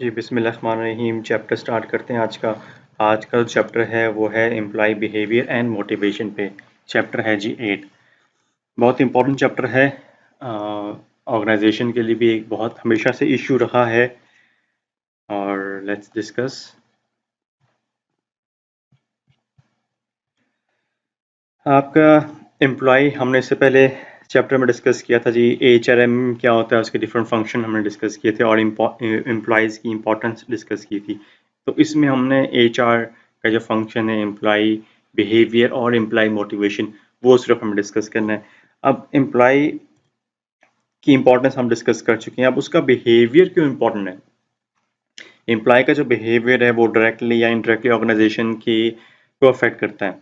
जी, बिस्मिल्लाहिर्रहमानिर्रहीम। Chapter start करते हैं आज का। आज का जो चैप्टर है वो है एम्प्लॉय बिहेवियर एंड मोटिवेशन पे। चैप्टर है जी 8। बहुत इंपॉर्टेंट चैप्टर है। ऑर्गेनाइजेशन के लिए भी एक बहुत हमेशा से इशू रहा है। और लेट्स डिस्कस। आपका एम्प्लॉय हमने इससे पहले चैप्टर में डिस्कस किया था जी। HRM क्या होता है, उसके डिफरेंट फंक्शन हमने डिस्कस किए थे और एम्प्लॉयज़ की इंपॉर्टेंस डिस्कस की थी। तो इसमें हमने HR का जो फंक्शन है, एम्प्लॉय बिहेवियर और एम्प्लॉय मोटिवेशन, वो सिर्फ हमें डिस्कस करना है। अब एम्प्लॉय की इंपॉर्टेंस हम डिस्कस कर चुके हैं। अब उसका बिहेवियर क्यों इंपॉर्टेंट है? एम्प्लॉय का जो बिहेवियर है वो डायरेक्टली या इनडायरेक्टली ऑर्गेनाइजेशन की को अफेक्ट करता है।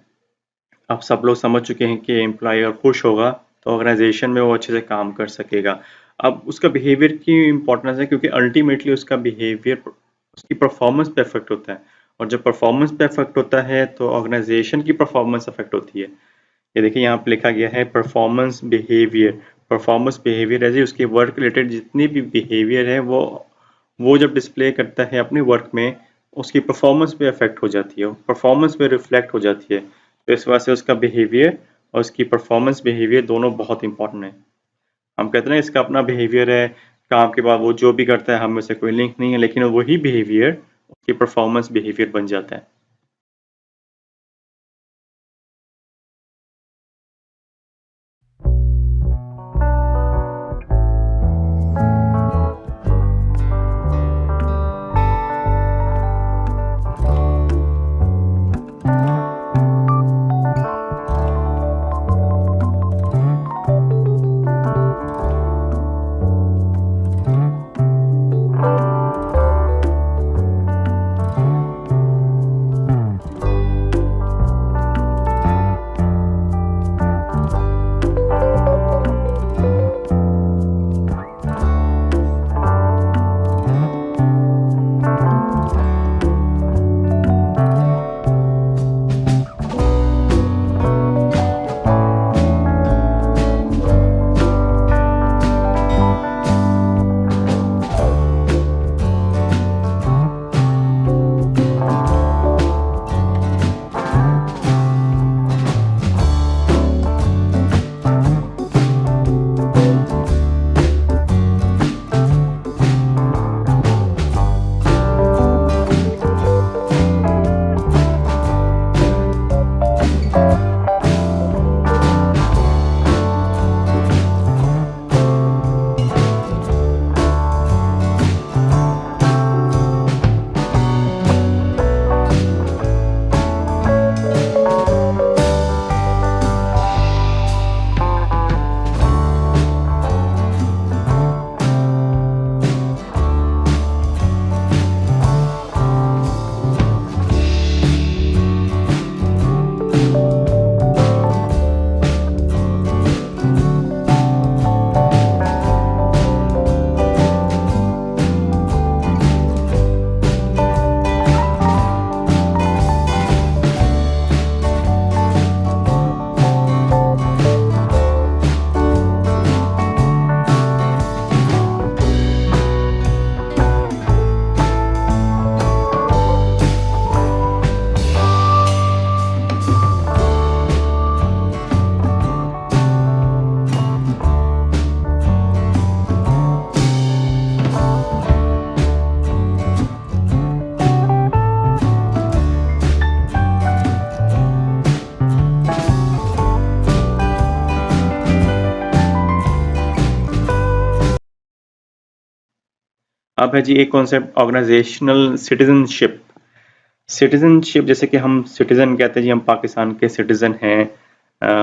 आप सब लोग समझ चुके हैं कि एम्प्लॉय अगर खुश होगा तो ऑर्गेनाइजेशन में वो अच्छे से काम कर सकेगा। अब उसका बिहेवियर की इम्पोर्टेंस है क्योंकि अल्टीमेटली उसका बिहेवियर उसकी परफॉर्मेंस पे अफेक्ट होता है, और जब परफॉर्मेंस पे अफेक्ट होता है तो ऑर्गेनाइजेशन की परफॉर्मेंस अफेक्ट होती है। ये देखिए यहाँ पे लिखा गया है परफॉर्मेंस बिहेवियर। परफॉर्मेंस बिहेवियर है जी उसके वर्क रिलेटेड जितनी भी बिहेवियर है वो जब डिस्प्ले करता है अपने वर्क में, उसकी परफॉर्मेंस पे अफेक्ट हो जाती है, परफॉर्मेंस पे रिफ्लेक्ट हो जाती है। तो इस वजह से उसका बिहेवियर और उसकी परफॉर्मेंस बिहेवियर दोनों बहुत इंपॉर्टेंट है। हम कहते हैं ना इसका अपना बिहेवियर है, काम के बाद वो जो भी करता है हमें से कोई लिंक नहीं है, लेकिन वही बिहेवियर उसकी परफॉर्मेंस बिहेवियर बन जाता है। अब है जी एक कॉन्सेप्ट ऑर्गेनाइजेशनल सिटीजनशिप। सिटीजनशिप जैसे कि हम सिटीजन कहते हैं जी, हम पाकिस्तान के सिटीजन हैं,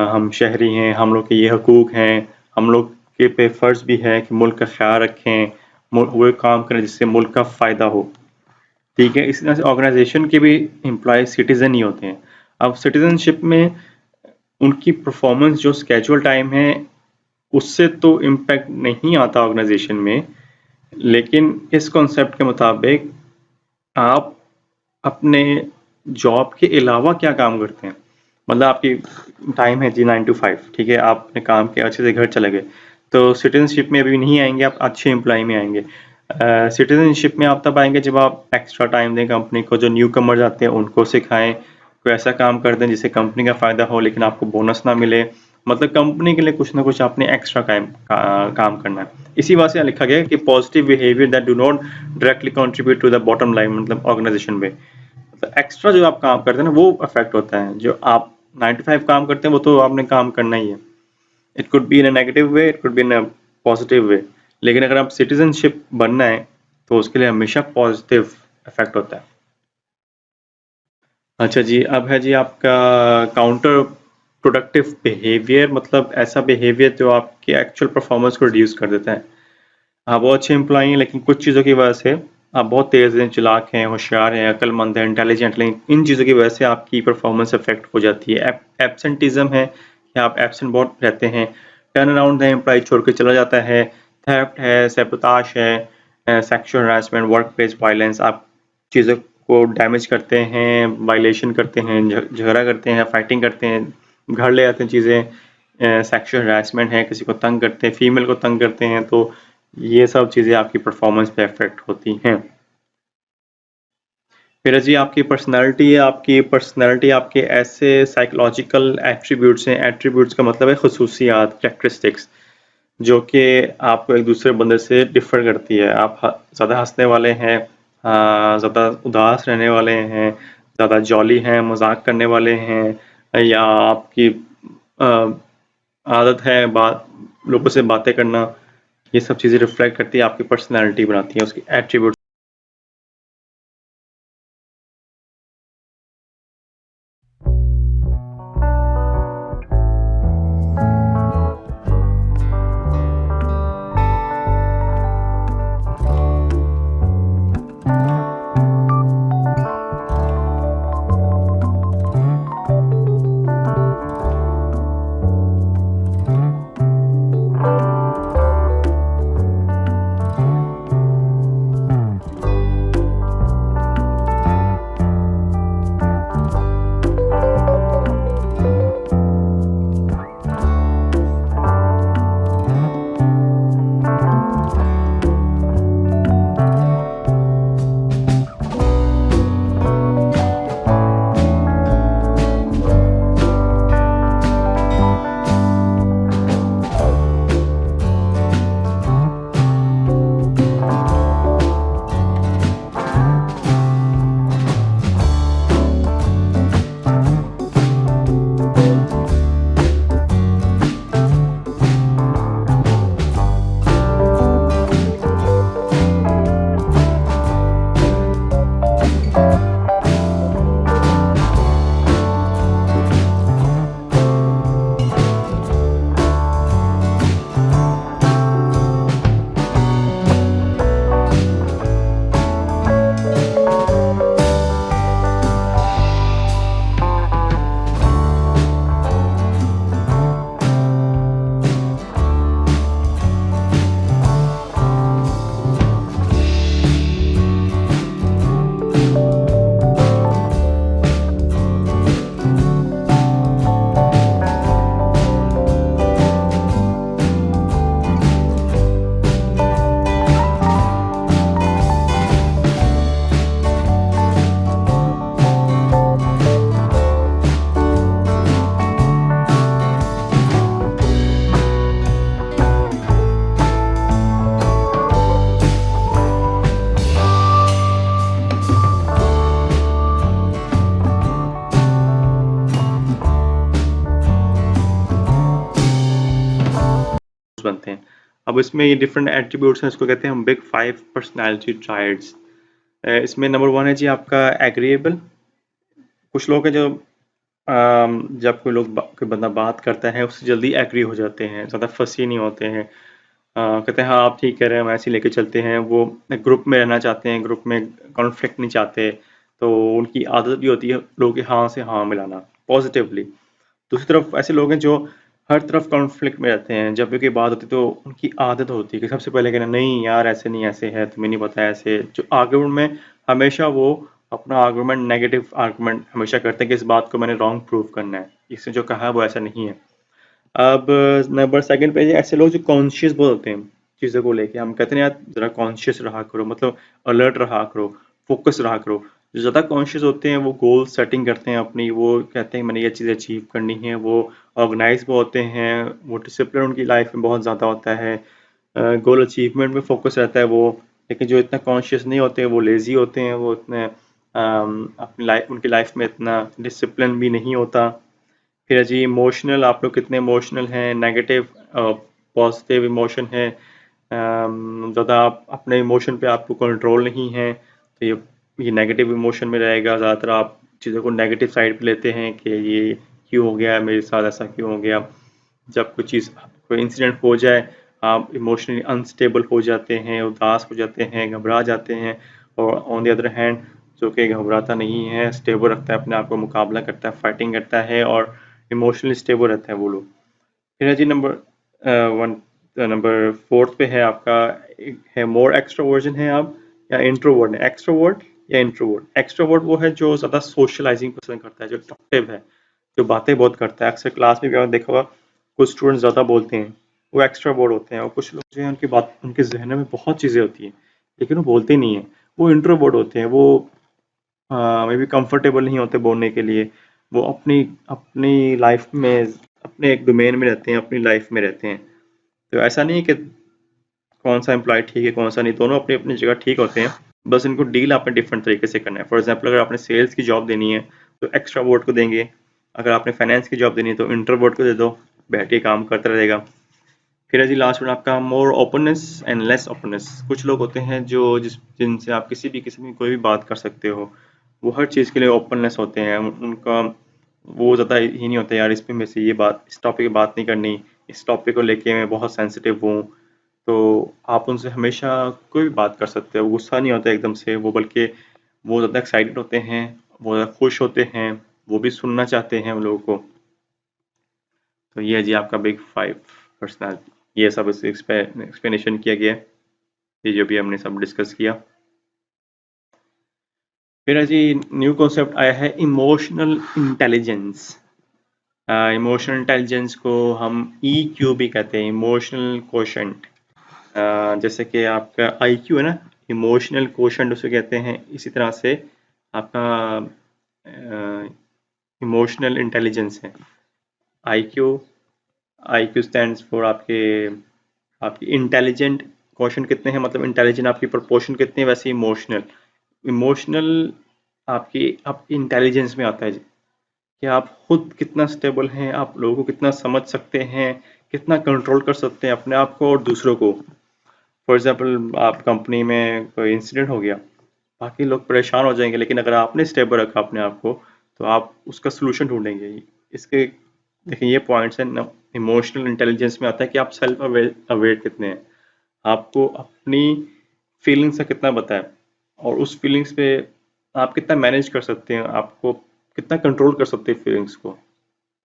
हम शहरी हैं, हम लोग के ये हकूक हैं, हम लोग के पे फर्ज भी है कि मुल्क का ख्याल रखें, वो काम करें जिससे मुल्क का फ़ायदा हो। ठीक है, इस तरह से ऑर्गेनाइजेशन के भी एम्प्लॉय सिटीजन ही होते हैं। अब सिटीजनशिप में उनकी परफॉर्मेंस जो स्केजुअल टाइम है उससे तो इम्पैक्ट नहीं आता ऑर्गेनाइजेशन में, लेकिन इस कॉन्सेप्ट के मुताबिक आप अपने जॉब के अलावा क्या काम करते हैं। मतलब आपकी टाइम है जी 9 to 5, ठीक है, आप अपने काम के अच्छे से घर चले गए तो सिटीजनशिप में अभी नहीं आएंगे, आप अच्छे एम्प्लॉय में आएंगे। सिटीजनशिप में आप तब आएंगे जब आप एक्स्ट्रा टाइम दें कंपनी को, जो न्यू कमर्स आते हैं उनको सिखाएं, कोई ऐसा काम कर दें जिससे कंपनी का फ़ायदा हो लेकिन आपको बोनस ना मिले। मतलब कंपनी के लिए कुछ ना कुछ आपने एक्स्ट्रा काम करना है। इसी वजह से यहाँ लिखा गया है कि positive behaviour that do not directly contribute to the bottom line, मतलब ऑर्गेनाइजेशन में। मतलब एक्स्ट्रा जो आप काम करते हैं ना वो अफेक्ट होता है। जो आप 9 to 5 काम करते हैं वो तो आपने काम करना ही है। It could be in a negative way, it could be in a positive way, लेकिन अगर आप सिटीजनशिप बनना है तो उसके लिए हमेशा पॉजिटिव इफेक्ट होता है। अच्छा जी, अब है जी आपका काउंटर प्रोडक्टिव बिहेवियर, मतलब ऐसा बिहेवियर जो आपके एक्चुअल परफॉर्मेंस को रिड्यूस कर देता है। आप बहुत अच्छे एम्प्लॉई हैं लेकिन कुछ चीज़ों की वजह से आप बहुत तेज़ हैं, चालाक हैं, होशियार हैं, अक्लमंद हैं, इंटेलिजेंट, लेकिन इन चीज़ों की वजह से आपकी परफॉर्मेंस अफेक्ट हो जाती है। एब्सेंटिज्म है कि आप एब्सेंट बहुत रहते हैं, टर्न अराउंड है, एम्प्लॉय छोड़ के चला जाता है, थेफ्ट है, सैबोताज है, sexual harassment, work place violence, आप चीज़ों को डैमेज करते हैं, वायलेशन करते हैं, झगड़ा करते हैं, फाइटिंग करते हैं, घर ले आते हैं चीज़ें, सेक्सुअल हरासमेंट है, किसी को तंग करते हैं, फीमेल को तंग करते हैं, तो ये सब चीज़ें आपकी परफॉर्मेंस पे इफेक्ट होती हैं। फिर जी आपकी पर्सनालिटी है, आपकी पर्सनालिटी आपके ऐसे साइकोलॉजिकल एट्रीब्यूट्स हैं, एट्रीब्यूट्स का मतलब है खसूसियात, कैरेक्टरिस्टिक्स, जो कि आपको एक दूसरे बंदे से डिफर करती है। आप ज़्यादा हंसने वाले हैं, ज़्यादा उदास रहने वाले हैं, ज़्यादा जॉली हैं, मजाक करने वाले हैं, या आपकी आदत है बात लोगों से बातें करना, ये सब चीज़ें रिफ्लेक्ट करती है, आपकी पर्सनालिटी बनाती है, उसकी एट्रीब्यूट। बनते हैं। अब इसमें ये डिफरेंट एट्रीब्यूट्स हैं, इसको कहते हैं हम बिग 5 पर्सनालिटी ट्रायड्स। इसमें नंबर 1 है जी आपका एग्रीएबल। कुछ लोग हैं जो जब कोई बंदा बात करता है उससे जल्दी एग्री हो जाते हैं, ज़्यादा फसी नहीं होते हैं, कहते हैं हाँ आप ठीक कह रहे हैं, हम ऐसे ही लेके चलते हैं। वो ग्रुप में रहना चाहते हैं, ग्रुप में कॉन्फ्लिक्ट नहीं चाहते, तो उनकी आदत भी होती है लोगों के हाँ से हाँ मिलाना पॉजिटिवली। दूसरी तरफ ऐसे लोग हैं जो हर तरफ कॉन्फ्लिक्ट में रहते हैं, जब भी कोई बात होती है तो उनकी आदत होती है कि सबसे पहले कहना नहीं यार ऐसे नहीं, ऐसे है, तुम्हें नहीं पता ऐसे। जो आर्गुमेंट में हमेशा वो अपना आर्गुमेंट, नेगेटिव आर्गुमेंट हमेशा करते हैं कि इस बात को मैंने रॉन्ग प्रूव करना है, इसने जो कहा है वो ऐसा नहीं है। अब नंबर सेकंड पे ऐसे लोग जो कॉन्शियस बहुत होते हैं, चीज़ों को लेके। हम कहते हैं यार ज़रा कॉन्शियस रहा करो, मतलब अलर्ट रहा करो, फोकस रहा करो। जो ज़्यादा कॉन्शियस होते हैं वो गोल सेटिंग करते हैं अपनी, वो कहते हैं मैंने ये चीज़ अचीव करनी है, वो ऑर्गेनाइज भी होते हैं, वो डिसिप्लिन उनकी लाइफ में बहुत ज़्यादा होता है, गोल अचीवमेंट में फोकस रहता है वो। लेकिन जो इतना कॉन्शियस नहीं होते वो लेज़ी होते हैं, वो इतने अपनी लाइफ, उनकी लाइफ में इतना डिसिप्लिन भी नहीं होता। फिर है जी इमोशनल, आप लोग कितने इमोशनल हैं, नेगेटिव पॉजिटिव इमोशन है, ज़्यादा आप अपने इमोशन पे आपको कंट्रोल नहीं है तो ये नेगेटिव इमोशन में रहेगा। ज़्यादातर आप चीज़ों को नेगेटिव साइड पे लेते हैं कि ये क्यों हो गया मेरे साथ, ऐसा क्यों हो गया। जब कोई चीज़, कोई इंसिडेंट हो जाए, आप इमोशनली अनस्टेबल हो जाते हैं, उदास हो जाते हैं, घबरा जाते हैं। और ऑन द अदर हैंड जो कि घबराता नहीं है, स्टेबल रखता है अपने आप को, मुकाबला करता है, फाइटिंग करता है और इमोशनली स्टेबल रहता है वो लोग। फिर है जी नंबर फोर्थ पे है आपका, है मोर एक्सट्रोवर्जन है आप या इंट्रोवर्ट है। एक्सट्रोवर्ट या इंट्रोवर्ट? एक्सट्रोवर्ट वो है जो ज़्यादा सोशलाइजिंग पसंद करता है, जो टॉकटिव है, जो बातें बहुत करता है। अक्सर क्लास में भी आपने देखा होगा कुछ स्टूडेंट ज़्यादा बोलते हैं, वो एक्स्ट्रावर्ट होते हैं। और कुछ लोग जो है उनकी बात, उनके जहन में बहुत चीज़ें होती हैं लेकिन वो बोलते नहीं हैं, वो इंट्रोवर्ट होते हैं। वो मे बी कंफर्टेबल नहीं होते बोलने के लिए, वो अपनी अपनी लाइफ में, अपने एक डोमेन में रहते हैं, अपनी लाइफ में रहते हैं। तो ऐसा नहीं है कि कौन सा एम्प्लॉय ठीक है कौन सा नहीं, दोनों अपनी अपनी जगह ठीक होते हैं, बस इनको डील आपने डिफरेंट तरीके से करना है। फॉर एग्जाम्पल अगर आपने सेल्स की जॉब देनी है तो एक्स्ट्रावर्ट को देंगे, अगर आपने फाइनेंस की जॉब देनी है तो इंट्रोवर्ट को दे दो, बैठ के काम करता रहेगा। फिर है जी लास्ट वन आपका मोर ओपननेस एंड लेस ओपननेस। कुछ लोग होते हैं जो जिनसे आप किसी भी किस्म की कोई भी बात कर सकते हो, वो हर चीज़ के लिए ओपननेस होते हैं उनका। वो ज़्यादा ही नहीं होता यार इस पे मेरे से ये बात, इस टॉपिक पे बात नहीं करनी, इस टॉपिक को लेके मैं बहुत सेंसिटिव हूँ। तो आप उनसे हमेशा कोई भी बात कर सकते हो, गुस्सा नहीं होता एकदम से वो, बल्कि वो ज़्यादा एक्साइटेड होते हैं, वो ज़्यादा खुश होते हैं, वो भी सुनना चाहते हैं उन लोगों को। तो ये है जी आपका बिग फाइव पर्सनैलिटी, ये सब इस एक्सप्लेनेशन किया गया है, ये जो भी हमने सब डिस्कस किया। फिर है जी न्यू कॉन्सेप्ट आया है इमोशनल इंटेलिजेंस। इमोशनल इंटेलिजेंस को हम EQ भी कहते हैं, इमोशनल कोशेंट। जैसे कि आपका IQ है ना, इमोशनल कोशेंट उसे कहते हैं। इसी तरह से आपका इमोशनल इंटेलिजेंस है IQ। IQ स्टैंड्स फॉर आपके, आपकी इंटेलिजेंट क्वेश्चन कितने हैं, मतलब इंटेलिजेंट आपकी प्रोपोर्शन कितनी है, वैसे इमोशनल। इमोशनल आपकी इंटेलिजेंस में आता है कि आप खुद कितना स्टेबल हैं, आप लोगों को कितना समझ सकते हैं, कितना कंट्रोल कर सकते हैं अपने आप को और दूसरों को। फॉर एग्जांपल आप कंपनी में कोई इंसिडेंट हो गया, बाकी लोग परेशान हो जाएंगे, लेकिन अगर आपने स्टेबल रखा अपने आप को तो आप उसका सोल्यूशन ढूंढेंगे। इसके देखिए ये पॉइंट्स हैं, इमोशनल इंटेलिजेंस में आता है कि आप सेल्फ अवेयर कितने हैं, आपको अपनी फीलिंग्स का कितना पता है और उस फीलिंग्स पे आप कितना मैनेज कर सकते हैं, आपको कितना कंट्रोल कर सकते हैं फीलिंग्स को।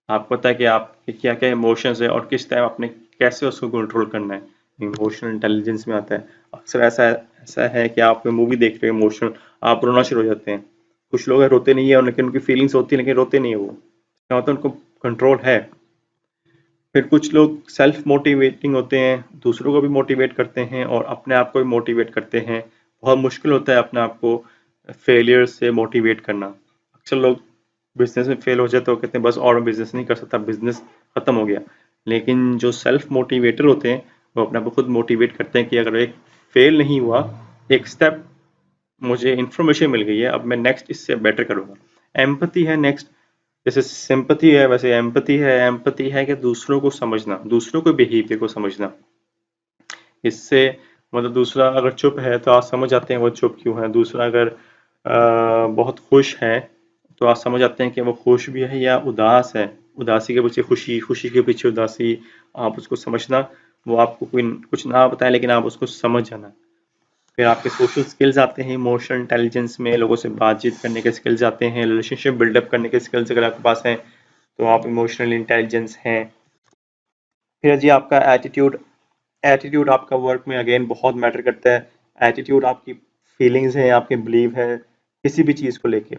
आपको पता है कि आपके क्या क्या इमोशंस है और किस टाइम आपने कैसे उसको कंट्रोल करना है, इमोशनल इंटेलिजेंस में आता है। अक्सर ऐसा है कि आप मूवी देख रहे हो इमोशनल, आप रोना शुरू हो जाते हैं। कुछ लोग रोते नहीं है, लेकिन उनकी फीलिंग्स होती है लेकिन रोते नहीं है, वो क्या होता है उनको कंट्रोल है। फिर कुछ लोग सेल्फ मोटिवेटिंग होते हैं, दूसरों को भी मोटिवेट करते हैं और अपने आप को भी मोटिवेट करते हैं। बहुत मुश्किल होता है अपने आप को फेलियर से मोटिवेट करना। अक्सर लोग बिजनेस में फेल हो जाए तो कहते हैं बस और बिजनेस नहीं कर सकता, बिजनेस खत्म हो गया। लेकिन जो सेल्फ मोटिवेटर होते हैं वो अपने आप को खुद मोटिवेट करते हैं कि अगर एक फेल नहीं हुआ, एक स्टेप मुझे इन्फॉर्मेशन मिल गई है, अब मैं नेक्स्ट इससे बेटर करूंगा। एम्पैथी है नेक्स्ट, जैसे सिंपैथी है वैसे एम्पैथी है। एम्पैथी है कि दूसरों को समझना, दूसरों को बिहेवियर को समझना। इससे मतलब दूसरा अगर चुप है तो आप समझ आते हैं वो चुप क्यों है, दूसरा अगर बहुत खुश है तो आप समझ आते हैं कि वो खुश भी है या उदास है, उदासी के पीछे खुशी, खुशी के पीछे उदासी। आप उसको समझना, वो आपको कोई कुछ ना बताए लेकिन आप उसको समझ जाना। फिर आपके सोशल स्किल्स आते हैं इमोशनल इंटेलिजेंस में, लोगों से बातचीत करने के स्किल्स आते हैं, रिलेशनशिप बिल्डअप करने के स्किल्स अगर आपके पास हैं तो आप इमोशनल इंटेलिजेंस हैं। फिर जी आपका एटीट्यूड, एटीट्यूड आपका वर्क में अगेन बहुत मैटर करता है। एटीट्यूड आपकी फीलिंग्स है, आपके बिलीव है किसी भी चीज़ को लेके।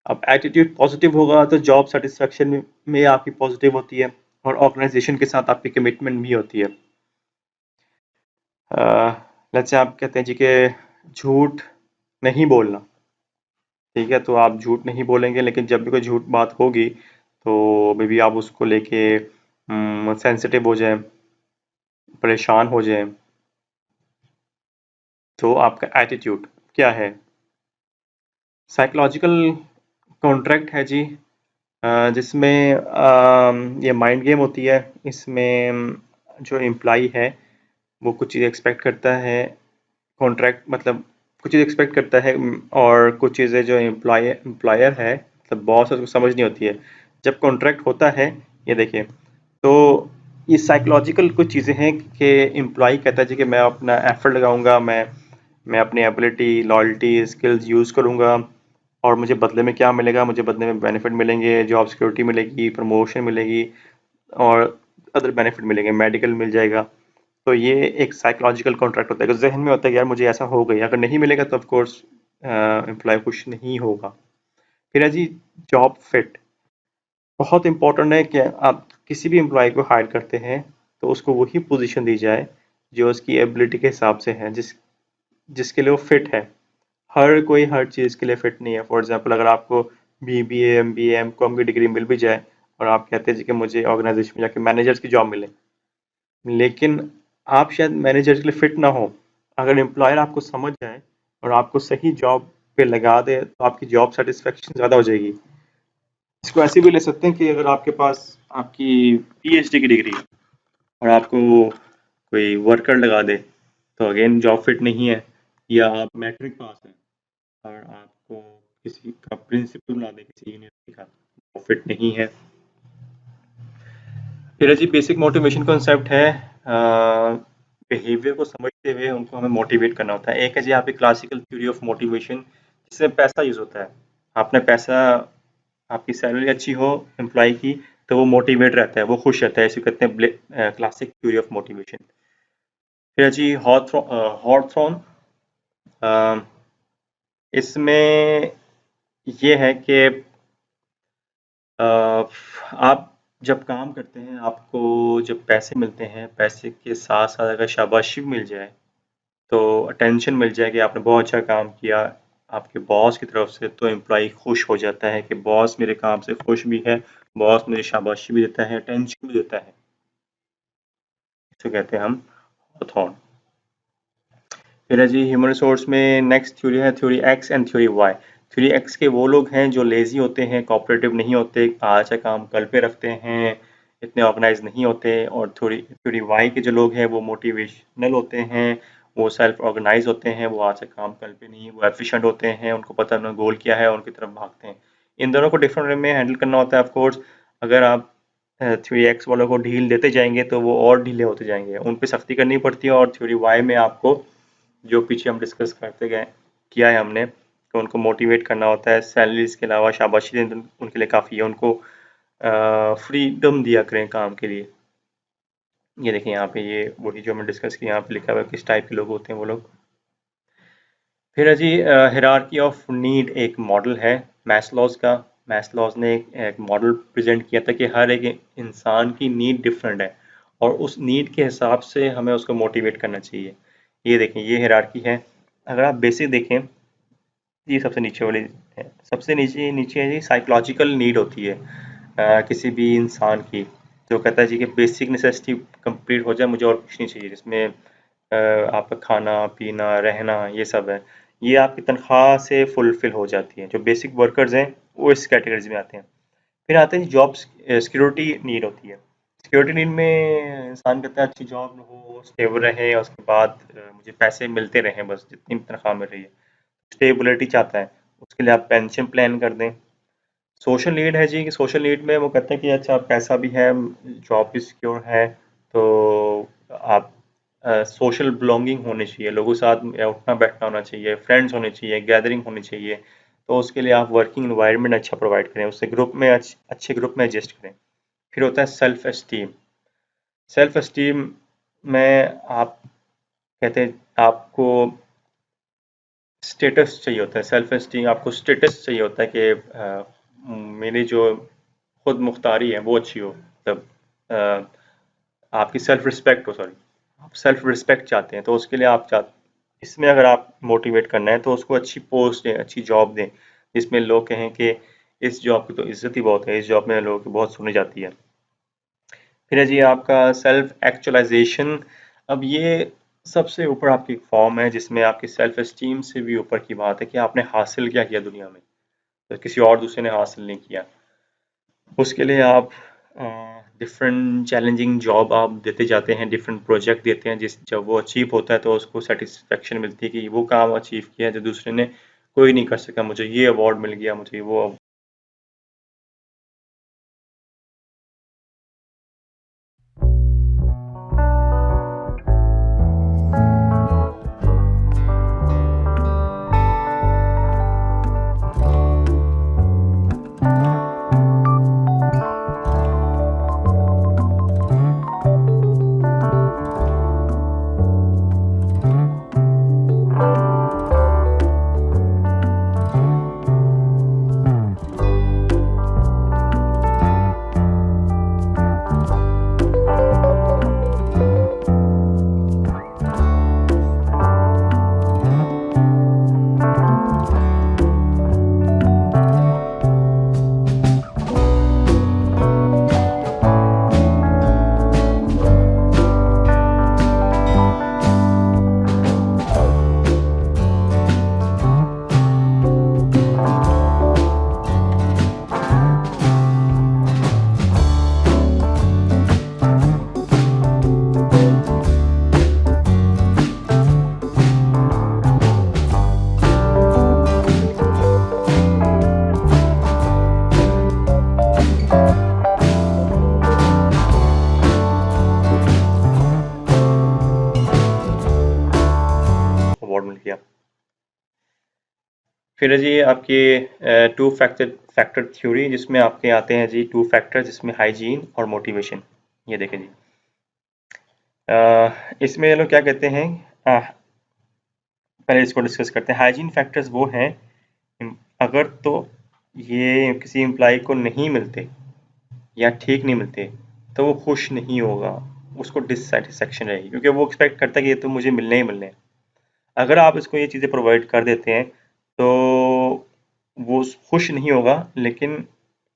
अब एटीट्यूड पॉजिटिव होगा तो जॉब सेटिस्फेक्शन में आपकी पॉजिटिव होती है और ऑर्गेनाइजेशन के साथ आपकी कमिटमेंट भी होती है। लेट्स से आप कहते हैं जी कि झूठ नहीं बोलना, ठीक है, तो आप झूठ नहीं बोलेंगे, लेकिन जब भी कोई झूठ बात होगी तो मे बी आप उसको लेके सेंसिटिव हो जाएं, परेशान हो जाएं, तो आपका एटीट्यूड क्या है? साइकोलॉजिकल कॉन्ट्रैक्ट है जी, जिसमें ये माइंड गेम होती है। इसमें जो एम्प्लॉई है वो कुछ चीज़ एक्सपेक्ट करता है, कॉन्ट्रैक्ट मतलब कुछ चीज़ एक्सपेक्ट करता है, और कुछ चीज़ें जो एम्प्लॉयर है मतलब बॉस उसको समझ नहीं होती है। जब कॉन्ट्रैक्ट होता है, ये देखिए, तो ये साइकोलॉजिकल कुछ चीज़ें हैं कि एम्प्लॉय कहता है जी कि मैं अपना एफर्ट लगाऊंगा, मैं अपनी एबिलिटी, लॉयल्टी, स्किल्स यूज़ करूंगा, और मुझे बदले में क्या मिलेगा? मुझे बदले में बेनिफिट मिलेंगे, जॉब सिक्योरिटी मिलेगी, प्रमोशन मिलेगी, और अदर बेनिफिट मिलेंगे, मेडिकल मिल जाएगा। तो ये एक साइकोलॉजिकल कॉन्ट्रैक्ट होता है कि जहन में होता है कि यार मुझे ऐसा हो गया, अगर नहीं मिलेगा तो ऑफ कोर्स एम्प्लॉय खुश नहीं होगा। फिर है जी जॉब फिट, बहुत इंपॉर्टेंट है कि आप किसी भी एम्प्लॉय को हायर करते हैं तो उसको वही पोजीशन दी जाए जो उसकी एबिलिटी के हिसाब से है, जिसके लिए वो फिट है। हर कोई हर चीज़ के लिए फिट नहीं है। फॉर एग्जांपल अगर आपको बीबीए, एमबीए, एमकॉम की डिग्री मिल भी जाए और आप कहते हैं जी कि मुझे ऑर्गेनाइजेशन में जाके मैनेजर्स की जॉब मिले, लेकिन आप शायद मैनेजर के लिए फिट ना हो। अगर एम्प्लॉयर आपको समझ जाए और आपको सही जॉब पे लगा दे तो आपकी जॉब सेटिस्फेक्शन ज़्यादा हो जाएगी। इसको ऐसे भी ले सकते हैं कि अगर आपके पास आपकी पीएचडी की डिग्री है और आपको कोई वर्कर लगा दे, तो अगेन जॉब फिट नहीं है। या आप मैट्रिक पास हैं और आपको किसी का प्रिंसिपल बना दे किसी यूनिवर्सिटी का, वो फिट नहीं है। फिर जी बेसिक मोटिवेशन कॉन्सेप्ट है, बिहेवियर को समझते हुए उनको हमें मोटिवेट करना होता है। एक है जी आपकी क्लासिकल थ्योरी ऑफ मोटिवेशन, जिसमें पैसा यूज होता है। आपने पैसा, आपकी सैलरी अच्छी हो एम्प्लॉय की, तो वो मोटिवेट रहता है, वो खुश रहता है, इसे कहते हैं क्लासिक थ्योरी ऑफ मोटिवेशन। फिर है जी हॉर्थ्रॉन, इसमें ये है कि अ, आप जब काम करते हैं, आपको जब पैसे मिलते हैं, पैसे के साथ साथ अगर शाबाशी भी मिल जाए, तो अटेंशन मिल जाए कि आपने बहुत अच्छा काम किया आपके बॉस की तरफ से, तो एम्प्लॉय खुश हो जाता है कि बॉस मेरे काम से खुश भी है, बॉस मुझे शाबाशी भी देता है, अटेंशन भी देता है। इसको कहते हैं हम ऑथोन। फिर है जी ह्यूमन रिसोर्स में नेक्स्ट थ्योरी है theory X and theory Y. Theory X के वो लोग हैं जो लेजी होते हैं, कोऑपरेटिव नहीं होते, आज का काम कल पे रखते हैं, इतने ऑर्गेनाइज नहीं होते। और थ्योरी थ्योरी वाई के जो लोग हैं वो मोटिवेशनल होते हैं, वो सेल्फ ऑर्गेनाइज होते हैं, वो आज का काम कल पे नहीं, वो एफिशिएंट होते हैं, उनको पता है उन्होंने गोल क्या है, उनकी तरफ भागते हैं। इन दोनों को डिफरेंट वे में हैंडल करना होता है। ऑफ कोर्स अगर आप थ्योरी एक्स वालों को ढील देते जाएंगे तो वो और ढीले होते जाएंगे, उन पे सख्ती करनी पड़ती है। और थ्योरी वाई में आपको, जो पीछे हम डिस्कस करते गए किया है हमने, तो उनको मोटिवेट करना होता है, सैलरीज के अलावा शाबाशी देना उनके लिए काफ़ी है, उनको फ्रीडम दिया करें काम के लिए। ये देखें यहाँ पे, ये वही जो हमने डिस्कस किया, यहाँ पे लिखा हुआ है किस टाइप के लोग होते हैं वो लोग। फिर है जी हिरार्की ऑफ नीड, एक मॉडल है मैस्लोज का। मैस्लोज ने एक मॉडल प्रेजेंट किया था कि हर एक इंसान की नीड डिफरेंट है और उस नीड के हिसाब से हमें उसको मोटिवेट करना चाहिए। ये देखें, ये हिरार्की है। अगर आप बेसिक देखें, ये सबसे नीचे वाली है, सबसे नीचे नीचे है जी साइकोलॉजिकल नीड होती है किसी भी इंसान की, जो कहता है जी कि बेसिक नेसेसिटी कंप्लीट हो जाए, मुझे और कुछ नहीं चाहिए, जिसमें आपका खाना पीना रहना ये सब है। ये आपकी तनख्वाह से फुलफिल हो जाती है। जो बेसिक वर्कर्स हैं वो इस कैटेगरीज में आते हैं। फिर आते हैं जॉब सिक्योरिटी नीड होती है। सिक्योरिटी नीड में इंसान कहता है अच्छी जॉब हो, स्टेबल रहे, और उसके बाद मुझे पैसे मिलते रहें, बस जितनी तनख्वाह मिल रही है। स्टेबिलिटी चाहता है, उसके लिए आप पेंशन प्लान कर दें। सोशल नीड है जी, कि सोशल नीड में वो कहते हैं कि अच्छा पैसा भी है, जॉब भी सिक्योर है, तो आप सोशल बिलोंगिंग होनी चाहिए, लोगों के साथ उठना बैठना होना चाहिए, फ्रेंड्स होने चाहिए, गैदरिंग होनी चाहिए। तो उसके लिए आप वर्किंग इन्वायरमेंट अच्छा प्रोवाइड करें, उससे ग्रुप में अच्छे ग्रुप में एडजस्ट करें। फिर होता है सेल्फ एस्टीम। सेल्फ एस्टीम में आप कहते हैं आपको स्टेटस चाहिए होता है, सेल्फ एस्टीम आपको स्टेटस चाहिए होता है कि मेरी जो खुद मुख्तारी है वो अच्छी हो, मतलब आपकी सेल्फ रिस्पेक्ट हो, सॉरी, आप सेल्फ रिस्पेक्ट चाहते हैं, तो उसके लिए आप इसमें अगर आप मोटिवेट करना है तो उसको अच्छी पोस्ट दें, अच्छी जॉब दें, जिसमें लोग कहें कि इस जॉब की तो इज्जत ही बहुत है, इस जॉब में लोगों की बहुत सुनी जाती है। फिर है जी आपका सेल्फ एक्चुअलाइजेशन। अब ये सबसे ऊपर आपकी फॉर्म है जिसमें आपकी सेल्फ एस्टीम से भी ऊपर की बात है कि आपने हासिल क्या किया दुनिया में, तो किसी और दूसरे ने हासिल नहीं किया। उसके लिए आप डिफरेंट चैलेंजिंग जॉब आप देते जाते हैं, डिफरेंट प्रोजेक्ट देते हैं, जिस जब वो अचीव होता है तो उसको सेटिस्फेक्शन मिलती है कि वो काम अचीव किया है जो दूसरे ने कोई नहीं कर सका, मुझे ये अवार्ड मिल गया, मुझे वो अवार्ड मिल गया। फिर है जी आपके टू फैक्टर फैक्टर थ्योरी, जिसमें आपके आते हैं जी टू फैक्टर, जिसमें हाइजीन और मोटिवेशन। ये देखें जी, इसमें ये लोग क्या कहते हैं, पहले इसको डिस्कस करते हैं। हाइजीन फैक्टर्स वो हैं अगर तो ये किसी एम्प्लॉय को नहीं मिलते या ठीक नहीं मिलते तो वो खुश नहीं होगा, उसको डिससेटिस्फेक्शन रहेगी, क्योंकि वो एक्सपेक्ट करता है कि ये तो मुझे मिलने ही मिलने हैं। अगर आप इसको ये चीज़ें प्रोवाइड कर देते हैं तो वो खुश नहीं होगा, लेकिन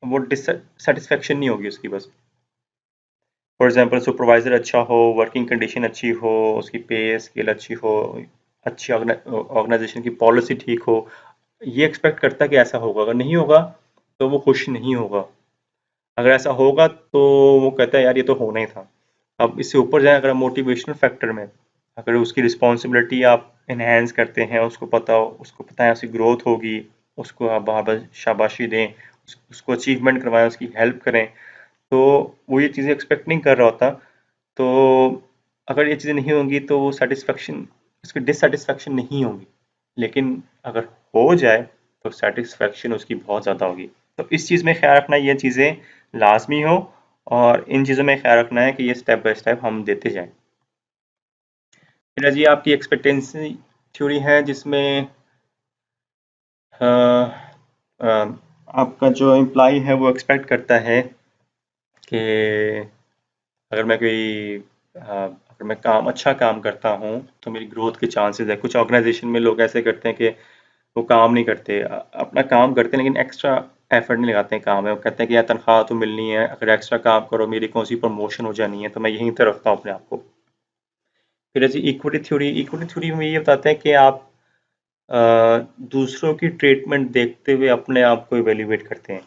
वो डिससेटिस्फेक्शन नहीं होगी उसकी। बस फॉर एग्जांपल सुपरवाइज़र अच्छा हो, वर्किंग कंडीशन अच्छी हो, उसकी पे स्केल अच्छी हो, अच्छी ऑर्गेनाइजेशन की पॉलिसी ठीक हो, ये एक्सपेक्ट करता है कि ऐसा होगा। अगर नहीं होगा तो वो खुश नहीं होगा, अगर ऐसा होगा तो वो कहता है यार ये तो होना ही था। अब इससे ऊपर जाए, अगर मोटिवेशनल फैक्टर में अगर उसकी रिस्पॉन्सिबिलिटी आप इन्हेंस करते हैं, उसको पता है उसकी ग्रोथ होगी, उसको आप बार शाबाशी दें, उसको अचीवमेंट करवाएं, उसकी हेल्प करें, तो वो ये चीज़ें एक्सपेक्ट नहीं कर रहा होता। तो अगर ये चीज़ें नहीं होंगी तो वो सेटिस्फेक्शन, उसकी डिससेटिस्फेक्शन नहीं होगी। लेकिन अगर हो जाए तो सेटिस्फेक्शन उसकी बहुत ज़्यादा होगी। तो इस चीज़ में ख्याल रखना, ये चीज़ें लाजमी हो, और इन चीज़ों में ख्याल रखना है कि ये स्टेप बाय स्टेप हम देते जाएं। फिर जी आपकी एक्सपेक्टेंसी थ्योरी है, जिसमें अ, अ, आपका जो एम्प्लॉय है वो एक्सपेक्ट करता है कि अगर मैं कोई अगर मैं अच्छा काम करता हूँ तो मेरी ग्रोथ के चांसेस है। कुछ ऑर्गेनाइजेशन में लोग ऐसे करते हैं कि वो काम नहीं करते, अपना काम करते हैं लेकिन एक्स्ट्रा एफर्ट नहीं लगाते हैं काम में। वो कहते हैं कि यार तनख्वाह तो मिलनी है, अगर एक्स्ट्रा काम करो मेरी कौन सी प्रमोशन हो जानी है, तो मैं यहीं पर रखता हूँ अपने आप को। फिर ऐसी इक्विटी थ्योरी में ये बताते हैं कि आप अ, दूसरों की ट्रीटमेंट देखते हुए अपने आप को इवेल्युएट करते हैं।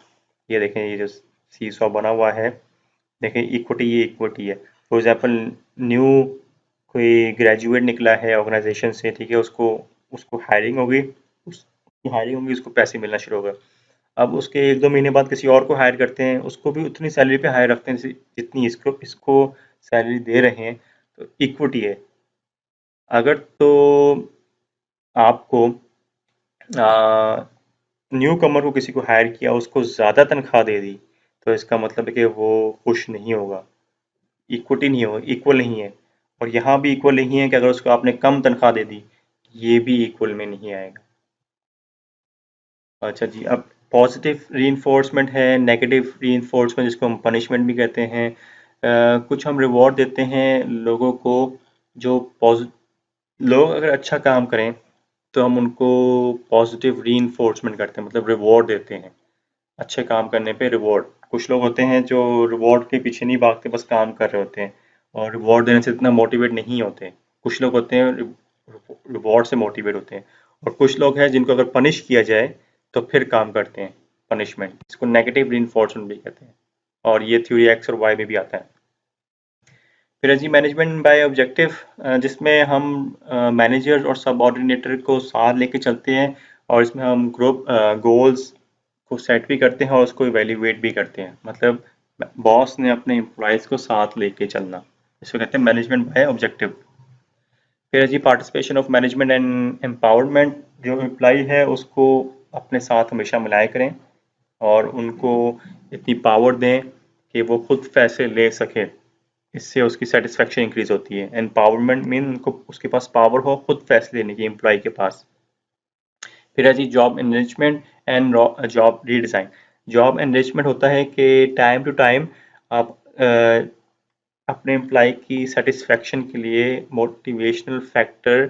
ये देखें, ये जो सीसॉ बना हुआ है, देखें इक्विटी, ये इक्विटी है। फॉर एग्जांपल न्यू कोई ग्रेजुएट निकला है ऑर्गेनाइजेशन से, ठीक है, उसको उसको हायरिंग होगी, उसकी हायरिंग होगी, उसको पैसे मिलना शुरू होगा। अब उसके 1-2 महीने बाद किसी और को हायर करते हैं, उसको भी उतनी सैलरी पे हायर रखते हैं जितनी इसको इसको सैलरी दे रहे हैं। तो इक्विटी है। अगर तो आपको न्यू कमर को किसी को हायर किया, उसको ज़्यादा तनख्वाह दे दी, तो इसका मतलब है कि वो खुश नहीं होगा, इक्विटी नहीं होगा, इक्वल नहीं है। और यहाँ भी इक्वल नहीं है कि अगर उसको आपने कम तनख्वाह दे दी, ये भी इक्वल में नहीं आएगा। अच्छा जी, अब पॉजिटिव रीइंफोर्समेंट है, नेगेटिव रीइंफोर्समेंट जिसको हम पनिशमेंट भी कहते हैं। कुछ हम रिवॉर्ड देते हैं लोगों को जो लोग अगर अच्छा काम करें तो हम उनको पॉजिटिव रीइंफोर्समेंट करते हैं, मतलब रिवॉर्ड देते हैं अच्छे काम करने पे रिवॉर्ड। कुछ लोग होते हैं जो रिवॉर्ड के पीछे नहीं भागते, बस काम कर रहे होते हैं और रिवॉर्ड देने से इतना मोटिवेट नहीं होते। कुछ लोग होते हैं रिवॉर्ड से मोटिवेट होते हैं, और कुछ लोग हैं जिनको अगर पनिश किया जाए तो फिर काम करते हैं। पनिशमेंट, इसको नेगेटिव रीइंफोर्समेंट भी कहते हैं, और ये थ्योरी एक्स और वाई में भी आता है। फिर है जी मैनेजमेंट बाय ऑब्जेक्टिव, जिसमें हम मैनेजर और सबऑर्डिनेटर को साथ लेके चलते हैं, और इसमें हम ग्रुप गोल्स को सेट भी करते हैं और उसको इवेल्युएट भी करते हैं। मतलब बॉस ने अपने एम्प्लॉयज़ को साथ लेके चलना, इसको कहते हैं मैनेजमेंट बाय ऑब्जेक्टिव। फिर है जी participation of management and empowerment, जो एम्प्लॉय है उसको अपने साथ हमेशा मिलाया करें और उनको इतनी पावर दें कि वो खुद फैसले ले सके। इससे उसकी सेटिस्फेक्शन इंक्रीज होती है। एम्पावरमेंट मीन उनको उसके पास पावर हो खुद फैसले लेने की एम्प्लॉय के पास। फिर है जी job enrichment and job redesign. Job enrichment होता है कि टाइम टू टाइम आप अपने एम्प्लॉय की सेटिस्फेक्शन के लिए मोटिवेशनल फैक्टर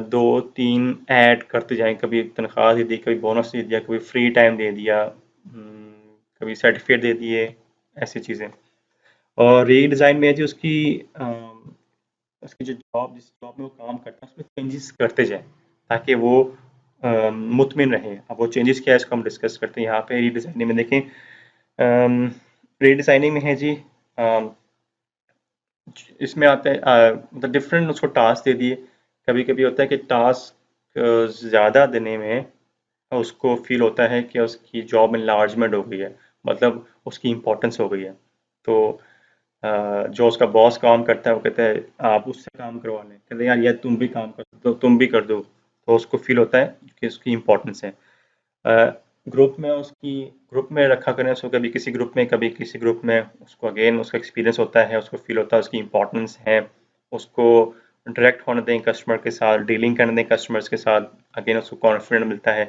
2-3 ऐड करते जाएं। कभी तनख्वाह दे दी, कभी बोनस दे दिया, कभी फ्री टाइम दे दिया, कभी सर्टिफिकेट दे दिए, ऐसी चीज़ें। और रीडिज़ाइन में है जी उसकी जो जॉब, जिस जॉब में वो काम करता है उसमें चेंजेस करते जाएं ताकि वो मुतमिन रहे। अब वो चेंजेस क्या है इसको हम डिस्कस करते हैं यहाँ पे रीडिज़ाइनिंग में। देखें रीडिज़ाइनिंग में है जी इसमें आता है मतलब डिफरेंट उसको टास्क दे दिए। कभी कभी होता है कि टास्क ज़्यादा देने में उसको फील होता है कि उसकी जॉब इनलार्जमेंट हो गई है, मतलब उसकी इम्पोर्टेंस हो गई है। तो जो उसका बॉस काम करता है वो कहता है आप उससे काम करवा लें, कहते हैं यार ये तुम भी काम कर दो, तुम भी कर दो, तो उसको फील होता है कि उसकी इम्पोर्टेंस है। ग्रुप में उसकी ग्रुप में रखा करें उसको, कभी किसी ग्रुप में कभी किसी ग्रुप में, उसको अगेन उसका एक्सपीरियंस होता है, उसको फील होता है उसकी इम्पोर्टेंस है। उसको डायरेक्ट होने दें कस्टमर के साथ, डीलिंग करने दें कस्टमर्स के साथ, अगेन उसको कॉन्फिडेंस मिलता है।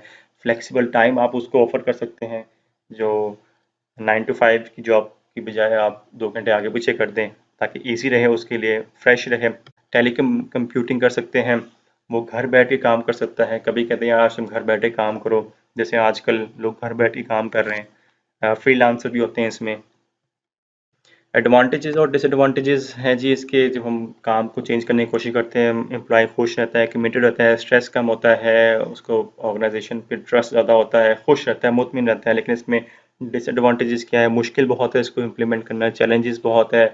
फ्लेक्सिबल टाइम आप उसको ऑफर कर सकते हैं, जो 9 to 5 की जॉब की बजाय आप 2 घंटे आगे पीछे कर दें ताकि ईजी रहे उसके लिए, फ्रेश रहे। टेलीकम कंप्यूटिंग कर सकते हैं, वो घर बैठ के काम कर सकता है। कभी कहते हैं यार तुम घर बैठे काम करो, जैसे आजकल लोग घर बैठ के काम कर रहे हैं, फ्रीलांसर भी होते हैं इसमें। एडवांटेजेस और डिसएडवांटेजेस हैं जी इसके। जब हम काम को चेंज करने की कोशिश करते हैं, एम्प्लॉय खुश रहता है, कमिटेड रहता है, स्ट्रेस कम होता है, उसको ऑर्गेनाइजेशन पे ट्रस्ट ज़्यादा होता है, खुश रहता है, मुतमिन रहता है। लेकिन इसमें डिसएडवांटेजेस क्या है, मुश्किल बहुत है इसको इम्प्लीमेंट करना, चैलेंजेस बहुत है।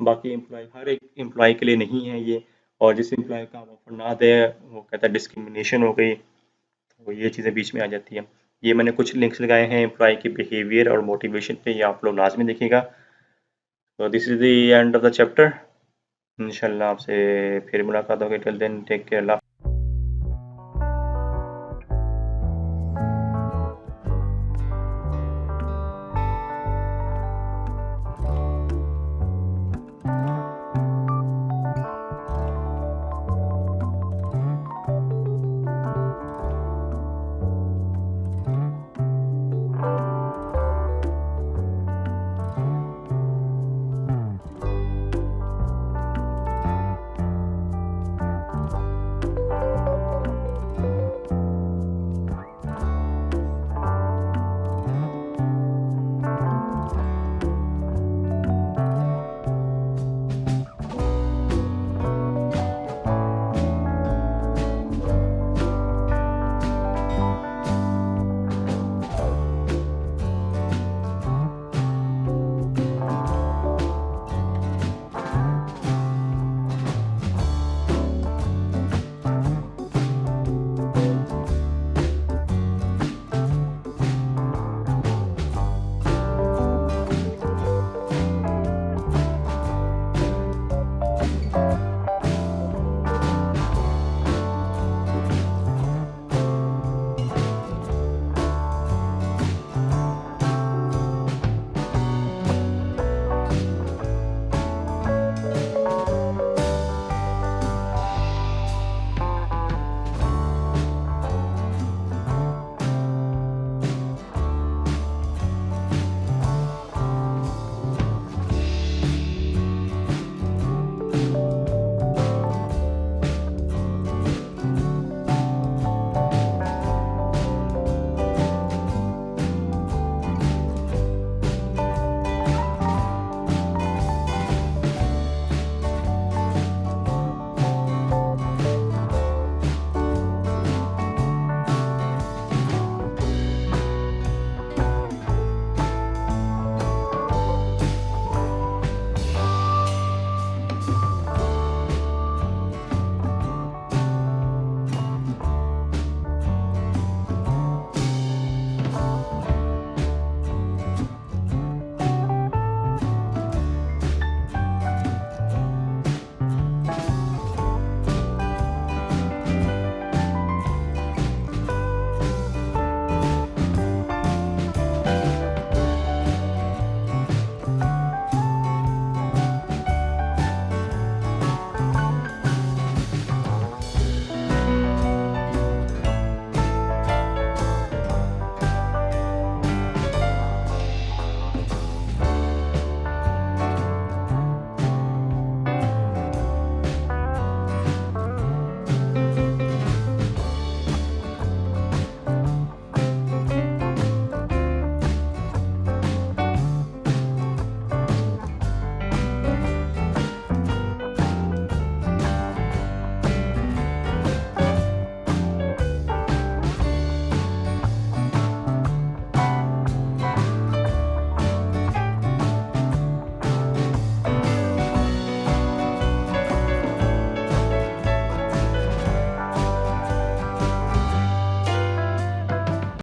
बाकी एम्प्लॉय, हर एक एम्प्लॉय के लिए नहीं है ये, और जिस एम्प्लॉय का ऑफर ना दे वो कहता है डिस्क्रिमिनेशन हो गई, तो ये चीज़ें बीच में आ जाती है। ये मैंने कुछ लिंक्स लगाए हैं एम्प्लॉय के बिहेवियर और मोटिवेशन पे, ये आप लोग लाजमी देखिएगा। तो this is the end of the chapter. इंशाल्लाह आपसे फिर मुलाकात होगी। Till then take care.